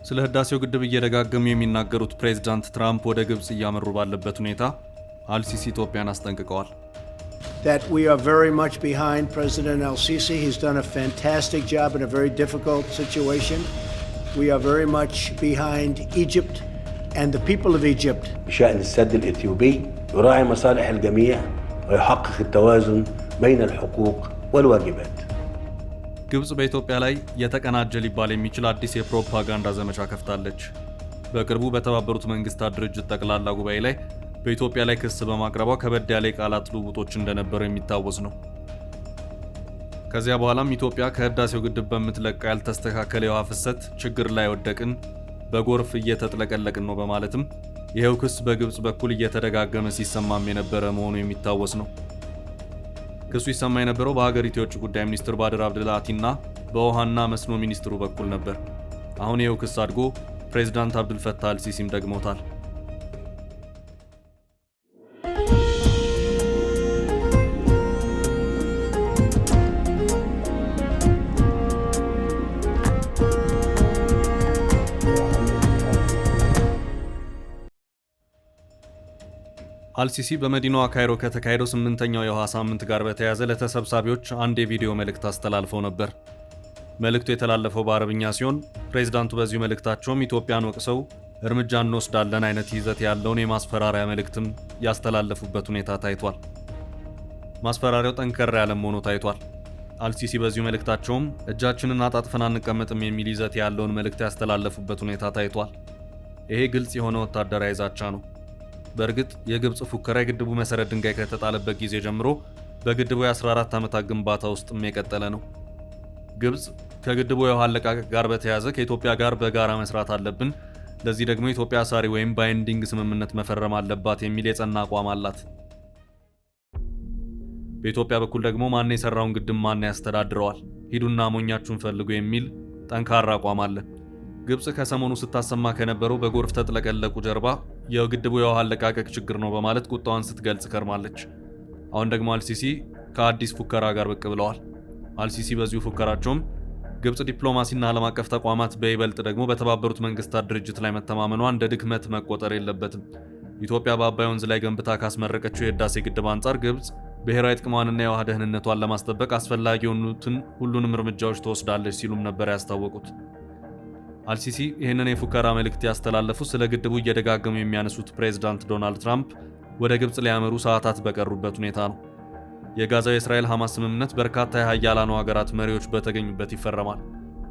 ስለ ህዳሴው ግድብ እየደጋገሙ የሚናገሩት ፕሬዝዳንት ትራምፕ ወደ ግብጽ እያመሩ ባለበት ሁኔታ አልሲሲ ኢትዮጵያን አስጠንቅቀዋል። That we are very much behind President al-Sisi. He's done a fantastic job in a very difficult situation. We are very much behind Egypt and the people of Egypt. بشأن السد الإثيوبي يراعي مصالح الجميع ويحقق التوازن بين الحقوق والواجبات. ግብጽ በኢትዮጵያ ላይ የተቀናጀ ሊባል የሚችል አዲስ የፕሮፓጋንዳ ዘመቻ ከፍታለች። በቅርቡ በተባበሩት መንግስታት ድርጅት ጠቅላላ ጉባኤ ላይ በኢትዮጵያ ላይ ክስ በማቅረቧ ከበድ ያለ የቃላት ልውውጦች እንደነበሩ የሚታወስ ነው። ከዚያ በኋላም ኢትዮጵያ ከህዳሴው ግድብ በምትለቀው ያልተስተካከለ የውሃ ፍሰት ችግር ላይ ወደቅን፣ በጎርፍ እየተጥለቀለቅን ነው በማለትም ይሄው ክስ በግብጽ በኩል እየተደጋገመ ሲሰማም የነበረ መሆኑ የሚታወስ ነው። ክሱ ይሰማ የነበረው በሀገሪቱ የውጭ ጉዳይ ሚኒስትር ባድር አብድልአቲና በውሃና መስኖ ሚኒስትሩ በኩል ነበር። አሁን ይሄው ክስ አድጎ ፕሬዝዳንት አብዱልፈታህ አልሲሲም ደግመውታል። አልሲሲ በመዲናዋ ካይሮ ከተካሄደው 8ኛው የውሃ ሳምንት ጋር በተያያዘ ለተሰብሳቢዎች አንድ የቪዲዮ መልእክት አስተላልፈው ነበር። መልእክቱ የተላለፈው በአረብኛ ሲሆን ፕሬዝዳንቱ በዚሁ መልእክታቸውም ኢትዮጵያን ወቅሰው እርምጃ እንወስዳለን አይነት ይዘት ያለውን የማስፈራሪያ መልእክትም ያስተላለፉበት ሁኔታ ታይቷል። ማስፈራሪያው ጠንከር ያለም ሆኖ ታይቷል። አልሲሲ በዚሁ መልእክታቸውም እጃችንን አጣጥፈን አንቀመጥም የሚል ይዘት ያለውን መልእክት ያስተላለፉበት ሁኔታ ታይቷል። ይሄ ግልጽ የሆነ ወታደራዊ ዛቻ ነው። በእርግጥ የግብጽ ፉከራ የግድቡ መሰረት ድንጋይ ከተጣለበት ጊዜ ጀምሮ በግድቡ የ14 ዓመታት ግንባታ ውስጥም የቀጠለ ነው። ግብጽ ከግድቡ የውሃ አለቃቀቅ ጋር በተያያዘ ከኢትዮጵያ ጋር በጋራ መስራት አለብን፣ ለዚህ ደግሞ ኢትዮጵያ አሳሪ ወይም ባይንዲንግ ስምምነት መፈረም አለባት የሚል የጸና አቋም አላት። በኢትዮጵያ በኩል ደግሞ ማን የሰራውን ግድብ ማን ያስተዳድረዋል፣ ሂዱና ሞኛችሁን ፈልጉ የሚል ጠንካራ አቋም አለ። ግብጽ ከሰሞኑ ስታሰማ ከነበረው በጎርፍ ተጥለቀለቁ ጀርባ የግድቡ የውሃ አለቃቀቅ ችግር ነው በማለት ቁጣዋን ስትገልጽ ከርማለች። አሁን ደግሞ አልሲሲ ከአዲስ ፉከራ ጋር ብቅ ብለዋል። አልሲሲ በዚሁ ፉከራቸውም ግብጽ ዲፕሎማሲና ዓለም አቀፍ ተቋማት በይበልጥ ደግሞ በተባበሩት መንግስታት ድርጅት ላይ መተማመኗ እንደ ድክመት መቆጠር የለበትም። ኢትዮጵያ በአባይ ወንዝ ላይ ገንብታ ካስመረቀችው የህዳሴ ግድብ አንጻር ግብጽ ብሔራዊ ጥቅሟንና የውሃ ደህንነቷን ለማስጠበቅ አስፈላጊ የሆኑትን ሁሉንም እርምጃዎች ትወስዳለች ሲሉም ነበር ያስታወቁት። አልሲሲ ይህንን የፉከራ መልእክት ያስተላለፉ ስለ ግድቡ እየደጋገሙ የሚያነሱት ፕሬዝዳንት ዶናልድ ትራምፕ ወደ ግብጽ ሊያመሩ ሰዓታት በቀሩበት ሁኔታ ነው። የጋዛው የእስራኤል ሐማስ ስምምነት በርካታ የሀያላኑ ሀገራት መሪዎች በተገኙበት ይፈረማል።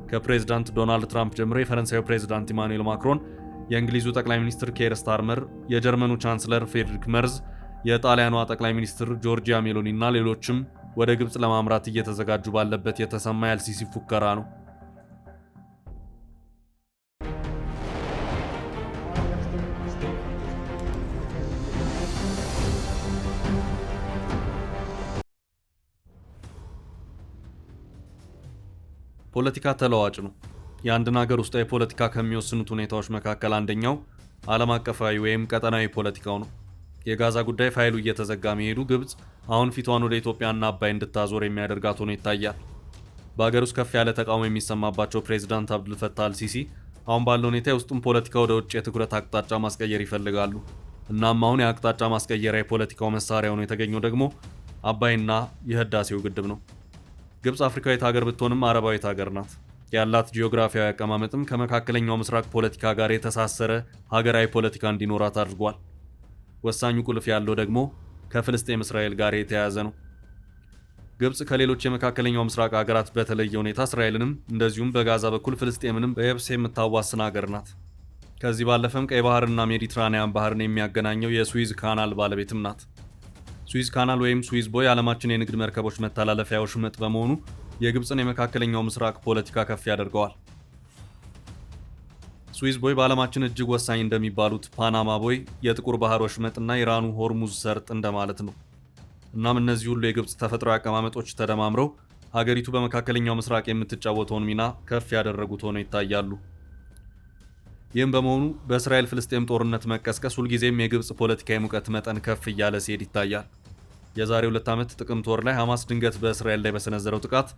ከፕሬዝዳንት ዶናልድ ትራምፕ ጀምሮ የፈረንሳዩ ፕሬዝዳንት ኢማኑኤል ማክሮን፣ የእንግሊዙ ጠቅላይ ሚኒስትር ኬር ስታርመር፣ የጀርመኑ ቻንስለር ፍሬድሪክ መርዝ፣ የጣሊያኗ ጠቅላይ ሚኒስትር ጆርጂያ ሜሎኒ እና ሌሎችም ወደ ግብጽ ለማምራት እየተዘጋጁ ባለበት የተሰማ የአልሲሲ ፉከራ ነው። ፖለቲካ ተለዋጭ ነው። የአንድን ሀገር ውስጣዊ ፖለቲካ ከሚወስኑት ሁኔታዎች መካከል አንደኛው ዓለም አቀፋዊ ወይም ቀጠናዊ ፖለቲካው ነው። የጋዛ ጉዳይ ፋይሉ እየተዘጋ መሄዱ ግብጽ አሁን ፊቷን ወደ ኢትዮጵያና አባይ እንድታዞር የሚያደርጋት ሆኖ ይታያል። በሀገር ውስጥ ከፍ ያለ ተቃውሞ የሚሰማባቸው ፕሬዝዳንት አብዱልፈታህ አልሲሲ አሁን ባለው ሁኔታ የውስጡን ፖለቲካ ወደ ውጭ የትኩረት አቅጣጫ ማስቀየር ይፈልጋሉ። እናም አሁን የአቅጣጫ ማስቀየሪያ የፖለቲካው መሳሪያ ሆኖ የተገኘው ደግሞ አባይና የህዳሴው ግድብ ነው። ግብጽ አፍሪካዊት ሀገር ብትሆንም አረባዊት ሀገር ናት። ያላት ጂኦግራፊያዊ አቀማመጥም ከመካከለኛው ምስራቅ ፖለቲካ ጋር የተሳሰረ ሀገራዊ ፖለቲካ እንዲኖራት አድርጓል። ወሳኙ ቁልፍ ያለው ደግሞ ከፍልስጤም እስራኤል ጋር የተያያዘ ነው። ግብጽ ከሌሎች የመካከለኛው ምስራቅ ሀገራት በተለየ ሁኔታ እስራኤልንም እንደዚሁም በጋዛ በኩል ፍልስጤምንም በየብስ የምታዋስን ሀገር ናት። ከዚህ ባለፈም ቀይ ባህርና ሜዲትራኒያን ባህርን የሚያገናኘው የስዊዝ ካናል ባለቤትም ናት። ስዊዝ ካናል ወይም ስዊዝ ቦይ የዓለማችን የንግድ መርከቦች መተላለፊያ ወሽመጥ በመሆኑ የግብጽን የመካከለኛው ምስራቅ ፖለቲካ ከፍ ያደርገዋል። ስዊዝ ቦይ በዓለማችን እጅግ ወሳኝ እንደሚባሉት ፓናማ ቦይ፣ የጥቁር ባህር ወሽመጥና ኢራኑ ሆርሙዝ ሰርጥ እንደማለት ነው። እናም እነዚህ ሁሉ የግብጽ ተፈጥሯዊ አቀማመጦች ተደማምረው ሀገሪቱ በመካከለኛው ምስራቅ የምትጫወተውን ሚና ከፍ ያደረጉት ሆነው ይታያሉ። ይህም በመሆኑ በእስራኤል ፍልስጤም ጦርነት መቀስቀስ ሁልጊዜም የግብጽ ፖለቲካዊ ሙቀት መጠን ከፍ እያለ ሲሄድ ይታያል። የዛሬ 2 ዓመት ጥቅምት ወር ላይ ሐማስ ድንገት በእስራኤል ላይ በሰነዘረው ጥቃት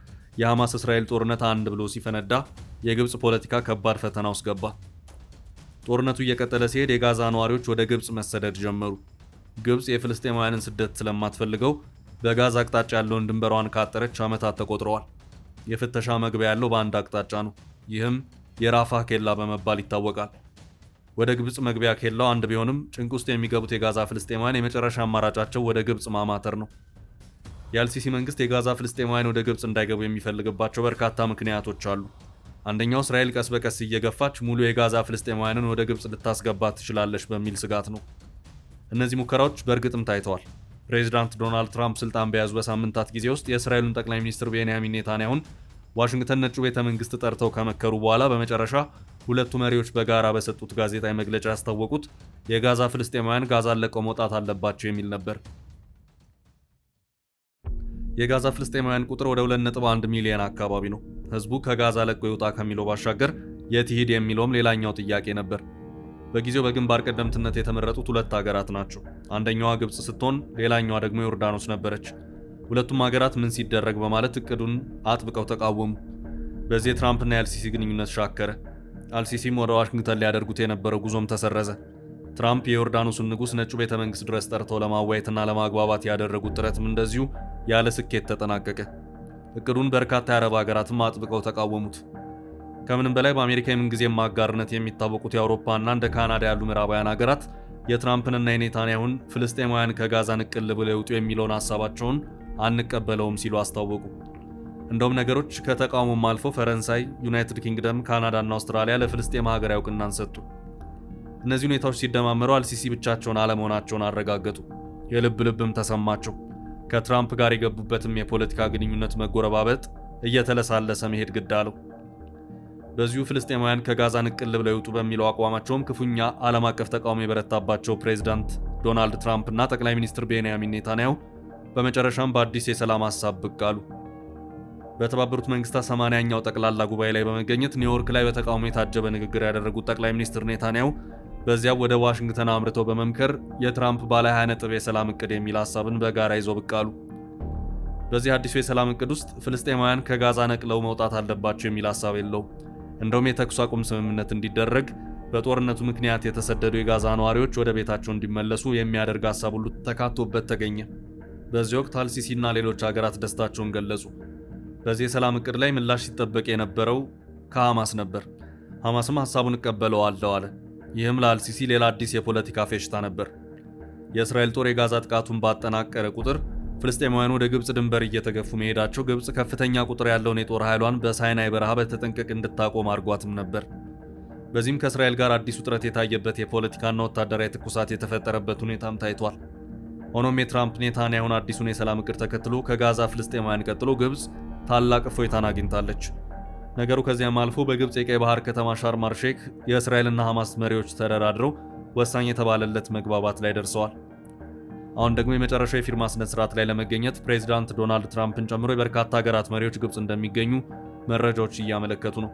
የሐማስ እስራኤል ጦርነት አንድ ብሎ ሲፈነዳ የግብፅ ፖለቲካ ከባድ ፈተና ውስጥ ገባ። ጦርነቱ እየቀጠለ ሲሄድ የጋዛ ነዋሪዎች ወደ ግብፅ መሰደድ ጀመሩ። ግብፅ የፍልስጤማውያንን ስደት ስለማትፈልገው በጋዛ አቅጣጫ ያለውን ድንበሯን ካጠረች ዓመታት ተቆጥረዋል። የፍተሻ መግቢያ ያለው በአንድ አቅጣጫ ነው። ይህም የራፋህ ኬላ በመባል ይታወቃል። ወደ ግብፅ መግቢያ ኬላው አንድ ቢሆንም ጭንቅ ውስጥ የሚገቡት የጋዛ ፍልስጤማውያን የመጨረሻ አማራጫቸው ወደ ግብፅ ማማተር ነው። የአልሲሲ መንግስት የጋዛ ፍልስጤማውያን ወደ ግብፅ እንዳይገቡ የሚፈልግባቸው በርካታ ምክንያቶች አሉ። አንደኛው እስራኤል ቀስ በቀስ እየገፋች ሙሉ የጋዛ ፍልስጤማውያንን ወደ ግብፅ ልታስገባ ትችላለች በሚል ስጋት ነው። እነዚህ ሙከራዎች በእርግጥም ታይተዋል። ፕሬዚዳንት ዶናልድ ትራምፕ ስልጣን በያዙ በሳምንታት ጊዜ ውስጥ የእስራኤሉን ጠቅላይ ሚኒስትር ቤንያሚን ኔታንያሁን ዋሽንግተን ነጩ ቤተ መንግስት ጠርተው ከመከሩ በኋላ በመጨረሻ ሁለቱ መሪዎች በጋራ በሰጡት ጋዜጣዊ መግለጫ ያስታወቁት የጋዛ ፍልስጤማውያን ጋዛን ለቀው መውጣት አለባቸው የሚል ነበር። የጋዛ ፍልስጤማውያን ቁጥር ወደ 2.1 ሚሊዮን አካባቢ ነው። ህዝቡ ከጋዛ ለቆ ይውጣ ከሚለው ባሻገር የት ይሂድ የሚለውም ሌላኛው ጥያቄ ነበር። በጊዜው በግንባር ቀደምትነት የተመረጡት ሁለት ሀገራት ናቸው። አንደኛዋ ግብፅ ስትሆን ሌላኛዋ ደግሞ ዮርዳኖስ ነበረች። ሁለቱም ሀገራት ምን ሲደረግ በማለት እቅዱን አጥብቀው ተቃወሙ። በዚህ የትራምፕና የአልሲሲ ግንኙነት ሻከረ። አልሲሲም ወደ ዋሽንግተን ሊያደርጉት የነበረው ጉዞም ተሰረዘ። ትራምፕ የዮርዳኖስን ንጉሥ ነጩ ቤተ መንግስት ድረስ ጠርተው ለማዋየትና ለማግባባት ያደረጉት ጥረትም እንደዚሁ ያለ ስኬት ተጠናቀቀ። እቅዱን በርካታ የአረብ ሀገራትም አጥብቀው ተቃወሙት። ከምንም በላይ በአሜሪካ የምንጊዜም አጋርነት የሚታወቁት የአውሮፓና እንደ ካናዳ ያሉ ምዕራባውያን ሀገራት የትራምፕንና የኔታንያሁን ፍልስጤማውያን ከጋዛ ንቅል ብለው ይውጡ የሚለውን ሀሳባቸውን አንቀበለውም ሲሉ አስታወቁ። እንደውም ነገሮች ከተቃውሞም አልፎ ፈረንሳይ፣ ዩናይትድ ኪንግደም፣ ካናዳና አውስትራሊያ ለፍልስጤም ሀገራዊ እውቅናን ሰጡ። እነዚህ ሁኔታዎች ሲደማመሩ አልሲሲ ብቻቸውን አለመሆናቸውን አረጋገጡ። የልብ ልብም ተሰማቸው። ከትራምፕ ጋር የገቡበትም የፖለቲካ ግንኙነት መጎረባበጥ እየተለሳለሰ መሄድ ግድ አለው። በዚሁ ፍልስጤማውያን ከጋዛ ንቅል ብለው ይውጡ በሚለው አቋማቸውም ክፉኛ ዓለም አቀፍ ተቃውሞ የበረታባቸው ፕሬዚዳንት ዶናልድ ትራምፕ እና ጠቅላይ ሚኒስትር ቤንያሚን ኔታንያሁ በመጨረሻም በአዲስ የሰላም ሀሳብ ብቅ አሉ። በተባበሩት መንግስታት 80ኛው ጠቅላላ ጉባኤ ላይ በመገኘት ኒውዮርክ ላይ በተቃውሞ የታጀበ ንግግር ያደረጉት ጠቅላይ ሚኒስትር ኔታንያሁ በዚያው ወደ ዋሽንግተን አምርተው በመምከር የትራምፕ ባለ 20 ነጥብ የሰላም እቅድ የሚል ሀሳብን በጋራ ይዘው ብቅ አሉ። በዚህ አዲሱ የሰላም እቅድ ውስጥ ፍልስጤማውያን ከጋዛ ነቅለው መውጣት አለባቸው የሚል ሀሳብ የለውም። እንደውም የተኩስ አቁም ስምምነት እንዲደረግ፣ በጦርነቱ ምክንያት የተሰደዱ የጋዛ ነዋሪዎች ወደ ቤታቸው እንዲመለሱ የሚያደርግ ሀሳብ ሁሉ ተካቶበት ተገኘ። በዚህ ወቅት አልሲሲና ሌሎች ሀገራት ደስታቸውን ገለጹ። በዚህ የሰላም እቅድ ላይ ምላሽ ሲጠበቅ የነበረው ከሐማስ ነበር። ሐማስም ሀሳቡን እቀበለዋለሁ አለ። ይህም ለአልሲሲ ሌላ አዲስ የፖለቲካ ፌሽታ ነበር። የእስራኤል ጦር የጋዛ ጥቃቱን ባጠናቀረ ቁጥር ፍልስጤማውያን ወደ ግብፅ ድንበር እየተገፉ መሄዳቸው ግብፅ ከፍተኛ ቁጥር ያለውን የጦር ኃይሏን በሳይናይ በረሃ በተጠንቀቅ እንድታቆም አድርጓትም ነበር። በዚህም ከእስራኤል ጋር አዲስ ውጥረት የታየበት የፖለቲካና ወታደራዊ ትኩሳት የተፈጠረበት ሁኔታም ታይቷል። ሆኖም የትራምፕ ኔታንያሁን አዲሱን የሰላም እቅድ ተከትሎ ከጋዛ ፍልስጤማውያን ቀጥሎ ግብፅ ታላቅ እፎይታን አግኝታለች። ነገሩ ከዚያም አልፎ በግብፅ የቀይ ባህር ከተማ ሻርም አል-ሼክ የእስራኤልና ሐማስ መሪዎች ተደራድረው ወሳኝ የተባለለት መግባባት ላይ ደርሰዋል። አሁን ደግሞ የመጨረሻው የፊርማ ስነ ስርዓት ላይ ለመገኘት ፕሬዚዳንት ዶናልድ ትራምፕን ጨምሮ የበርካታ ሀገራት መሪዎች ግብፅ እንደሚገኙ መረጃዎች እያመለከቱ ነው።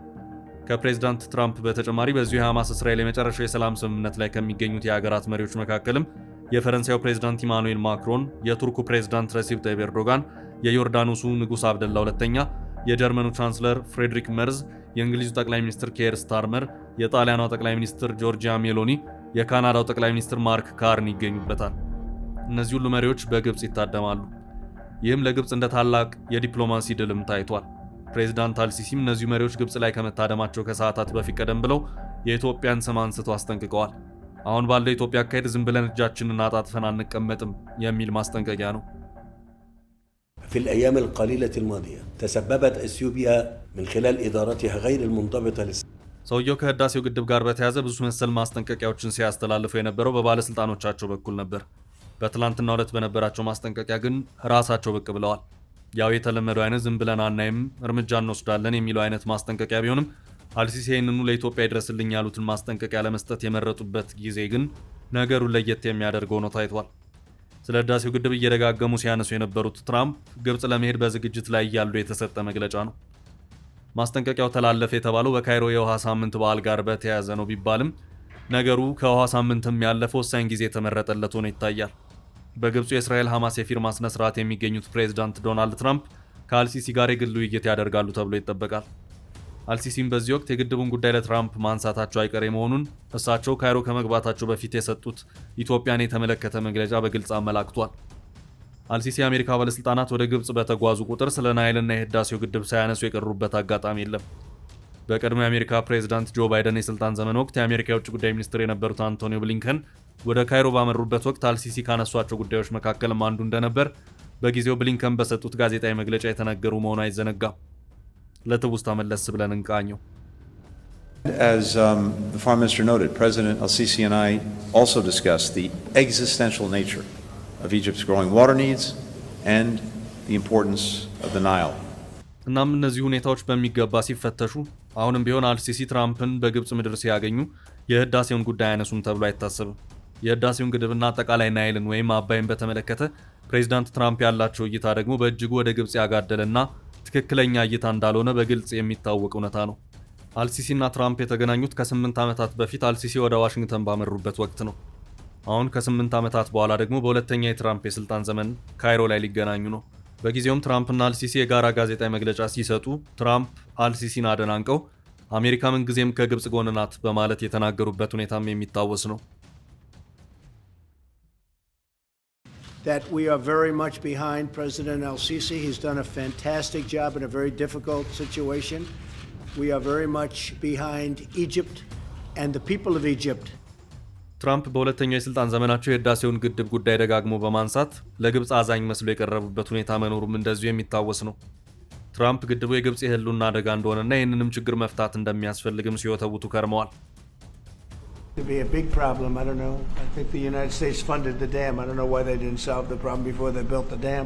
ከፕሬዚዳንት ትራምፕ በተጨማሪ በዚሁ የሐማስ እስራኤል የመጨረሻው የሰላም ስምምነት ላይ ከሚገኙት የሀገራት መሪዎች መካከልም የፈረንሳዩ ፕሬዚዳንት ኢማኑኤል ማክሮን፣ የቱርኩ ፕሬዚዳንት ረሲፕ ታይብ ኤርዶጋን፣ የዮርዳኖሱ ንጉሥ አብደላ ሁለተኛ፣ የጀርመኑ ቻንስለር ፍሬድሪክ መርዝ፣ የእንግሊዙ ጠቅላይ ሚኒስትር ኬር ስታርመር፣ የጣሊያኗ ጠቅላይ ሚኒስትር ጆርጂያ ሜሎኒ፣ የካናዳው ጠቅላይ ሚኒስትር ማርክ ካርኒ ይገኙበታል። እነዚህ ሁሉ መሪዎች በግብፅ ይታደማሉ። ይህም ለግብፅ እንደ ታላቅ የዲፕሎማሲ ድልም ታይቷል። ፕሬዚዳንት አልሲሲም እነዚሁ መሪዎች ግብፅ ላይ ከመታደማቸው ከሰዓታት በፊት ቀደም ብለው የኢትዮጵያን ስም አንስተው አስጠንቅቀዋል። አሁን ባለው የኢትዮጵያ አካሄድ ዝም ብለን እጃችንን አጣጥፈን አንቀመጥም የሚል ማስጠንቀቂያ ነው። في الأيام القليلة الماضية تسببت إثيوبيا من خلال إدارتها غير المنضبطة ሰውየው ከህዳሴው ግድብ ጋር በተያያዘ ብዙ መሰል ማስጠንቀቂያዎችን ሲያስተላልፉ የነበረው በባለስልጣኖቻቸው በኩል ነበር። በትላንትናው ዕለት በነበራቸው ማስጠንቀቂያ ግን ራሳቸው ብቅ ብለዋል። ያው የተለመደው አይነት ዝም ብለን አናይም፣ እርምጃ እንወስዳለን የሚለው አይነት ማስጠንቀቂያ ቢሆንም አልሲሲ ይህንኑ ለኢትዮጵያ ይድረስልኝ ያሉትን ማስጠንቀቂያ ለመስጠት የመረጡበት ጊዜ ግን ነገሩን ለየት የሚያደርገው ነው ታይቷል። ስለ ህዳሴው ግድብ እየደጋገሙ ሲያነሱ የነበሩት ትራምፕ ግብፅ ለመሄድ በዝግጅት ላይ እያሉ የተሰጠ መግለጫ ነው። ማስጠንቀቂያው ተላለፈ የተባለው በካይሮ የውሃ ሳምንት በዓል ጋር በተያያዘ ነው ቢባልም ነገሩ ከውሃ ሳምንትም ያለፈ ወሳኝ ጊዜ የተመረጠለት ሆኖ ይታያል። በግብፁ የእስራኤል ሐማስ የፊርማ ስነ ስርዓት የሚገኙት ፕሬዚዳንት ዶናልድ ትራምፕ ከአልሲሲ ጋር የግል ውይይት ያደርጋሉ ተብሎ ይጠበቃል። አልሲሲም በዚህ ወቅት የግድቡን ጉዳይ ለትራምፕ ማንሳታቸው አይቀሬ መሆኑን እሳቸው ካይሮ ከመግባታቸው በፊት የሰጡት ኢትዮጵያን የተመለከተ መግለጫ በግልጽ አመላክቷል። አልሲሲ የአሜሪካ ባለስልጣናት ወደ ግብጽ በተጓዙ ቁጥር ስለ ናይልና የህዳሴው ግድብ ሳያነሱ የቀሩበት አጋጣሚ የለም። በቀድሞ የአሜሪካ ፕሬዝዳንት ጆ ባይደን የስልጣን ዘመን ወቅት የአሜሪካ የውጭ ጉዳይ ሚኒስትር የነበሩት አንቶኒ ብሊንከን ወደ ካይሮ ባመሩበት ወቅት አልሲሲ ካነሷቸው ጉዳዮች መካከልም አንዱ እንደነበር በጊዜው ብሊንከን በሰጡት ጋዜጣዊ መግለጫ የተናገሩ መሆኑ አይዘነጋም። ለትውስታ መለስ ብለን እንቃኘው። As the Foreign Minister noted, President al-Sisi and I also discussed the existential nature of Egypt's growing water needs and the importance of the Nile. እናም እነዚህ ሁኔታዎች በሚገባ ሲፈተሹ አሁንም ቢሆን አልሲሲ ትራምፕን በግብጽ ምድር ሲያገኙ የህዳሴውን ጉዳይ አያነሱም ተብሎ አይታሰብም። የህዳሴውን ግድብና አጠቃላይ ናይልን ወይም አባይን በተመለከተ ፕሬዝዳንት ትራምፕ ያላቸው እይታ ደግሞ በእጅጉ ወደ ግብጽ ያጋደለና ትክክለኛ እይታ እንዳልሆነ በግልጽ የሚታወቅ እውነታ ነው። አልሲሲና ትራምፕ የተገናኙት ከ8 ዓመታት በፊት አልሲሲ ወደ ዋሽንግተን ባመሩበት ወቅት ነው። አሁን ከ8 ዓመታት በኋላ ደግሞ በሁለተኛ የትራምፕ የስልጣን ዘመን ካይሮ ላይ ሊገናኙ ነው። በጊዜውም ትራምፕና አልሲሲ የጋራ ጋዜጣዊ መግለጫ ሲሰጡ ትራምፕ አልሲሲን አደናንቀው አሜሪካ ምንጊዜም ከግብጽ ጎን ናት በማለት የተናገሩበት ሁኔታም የሚታወስ ነው። That we are very much behind President al-Sisi. He's done a fantastic job in a very difficult situation. We are very much behind Egypt and the people of Egypt. ትራምፕ በሁለተኛው የስልጣን ዘመናቸው የህዳሴውን ግድብ ጉዳይ ደጋግሞ በማንሳት ለግብጽ አዛኝ መስሎ የቀረቡበት ሁኔታ መኖሩም እንደዚሁ የሚታወስ ነው። ትራምፕ ግድቡ የግብጽ የህልውና አደጋ እንደሆነና ይህንንም ችግር መፍታት እንደሚያስፈልግም ሲወተውቱ ከርመዋል። To be a big problem, I don't know. I think the United States funded the dam. I don't know why they didn't solve the problem before they built the dam.